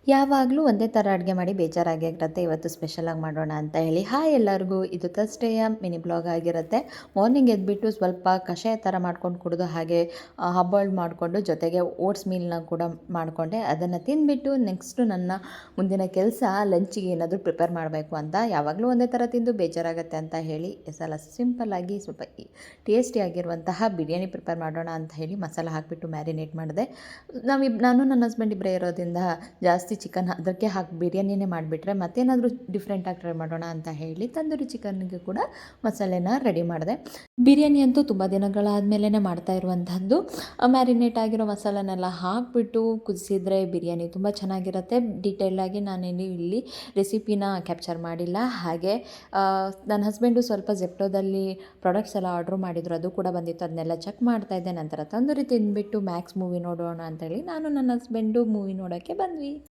ಯಾವಾಗಲೂ ಒಂದೇ ಥರ ಅಡುಗೆ ಮಾಡಿ ಬೇಜಾರಾಗಿರುತ್ತೆ. ಇವತ್ತು ಸ್ಪೆಷಲಾಗಿ ಮಾಡೋಣ ಅಂತ ಹೇಳಿ. ಹಾಯ್ ಎಲ್ಲರಿಗೂ, ಇದು ಥರ್ಸ್‌ಡೇಯ ಮಿನಿ ಬ್ಲಾಗ್ ಆಗಿರುತ್ತೆ. ಮಾರ್ನಿಂಗ್ ಎದ್ಬಿಟ್ಟು ಸ್ವಲ್ಪ ಕಷಾಯ ಥರ ಮಾಡ್ಕೊಂಡು ಕುಡಿದು, ಹಾಗೆ ಹಾಫ್ ಬಾಯ್ಲ್ಡ್ ಮಾಡಿಕೊಂಡು ಜೊತೆಗೆ ಓಟ್ಸ್ ಮೀಲ್ನ ಕೂಡ ಮಾಡಿಕೊಂಡೆ. ಅದನ್ನು ತಿಂದುಬಿಟ್ಟು ನೆಕ್ಸ್ಟು ನನ್ನ ಮುಂದಿನ ಕೆಲಸ ಲಂಚಿಗೆ ಏನಾದರೂ ಪ್ರಿಪೇರ್ ಮಾಡಬೇಕು ಅಂತ. ಯಾವಾಗಲೂ ಒಂದೇ ಥರ ತಿಂದು ಬೇಜಾರಾಗುತ್ತೆ ಅಂತ ಹೇಳಿ ಈ ಸಲ ಸಿಂಪಲ್ಲಾಗಿ ಸ್ವಲ್ಪ ಟೇಸ್ಟಿಯಾಗಿರುವಂತಹ ಬಿರಿಯಾನಿ ಪ್ರಿಪೇರ್ ಮಾಡೋಣ ಅಂತ ಹೇಳಿ ಮಸಾಲ ಹಾಕಿಬಿಟ್ಟು ಮ್ಯಾರಿನೇಟ್ ಮಾಡಿದೆ. ನಾನು ನನ್ನ ಹಸ್ಬೆಂಡ್ ಇಬ್ಬರೇ ಇರೋದ್ರಿಂದ ಜಾಸ್ತಿ ಚಿಕನ್ ಅದಕ್ಕೆ ಹಾಕಿ ಬಿರಿಯಾನಿನೇ ಮಾಡಿಬಿಟ್ರೆ ಮತ್ತೇನಾದರೂ ಡಿಫ್ರೆಂಟಾಗಿ ಟ್ರೈ ಮಾಡೋಣ ಅಂತ ಹೇಳಿ ತಂದೂರಿ ಚಿಕನ್ನಿಗೆ ಕೂಡ ಮಸಾಲೆನ ರೆಡಿ ಮಾಡಿದೆ. ಬಿರಿಯಾನಿ ಅಂತೂ ತುಂಬ ದಿನಗಳಾದಮೇಲೆ ಮಾಡ್ತಾ ಇರುವಂಥದ್ದು. ಮ್ಯಾರಿನೇಟ್ ಆಗಿರೋ ಮಸಾಲನೆಲ್ಲ ಹಾಕಿಬಿಟ್ಟು ಕುದಿಸಿದ್ರೆ ಬಿರಿಯಾನಿ ತುಂಬ ಚೆನ್ನಾಗಿರುತ್ತೆ. ಡೀಟೇಲಾಗಿ ನಾನೇನು ಇಲ್ಲಿ ರೆಸಿಪಿನ ಕ್ಯಾಪ್ಚರ್ ಮಾಡಿಲ್ಲ. ಹಾಗೆ ನನ್ನ ಹಸ್ಬೆಂಡು ಸ್ವಲ್ಪ ಜೆಪ್ಟೋದಲ್ಲಿ ಪ್ರಾಡಕ್ಟ್ಸ್ ಎಲ್ಲ ಆರ್ಡ್ರ್ ಮಾಡಿದ್ರು, ಅದು ಕೂಡ ಬಂದಿತ್ತು. ಅದನ್ನೆಲ್ಲ ಚೆಕ್ ಮಾಡ್ತಾಯಿದ್ದೆ. ನಂತರ ತಂದೂರಿ ತಿಂದುಬಿಟ್ಟು ಮ್ಯಾಕ್ಸ್ ಮೂವಿ ನೋಡೋಣ ಅಂತೇಳಿ ನಾನು ನನ್ನ ಹಸ್ಬೆಂಡು ಮೂವಿ ನೋಡೋಕ್ಕೆ ಬಂದ್ವಿ.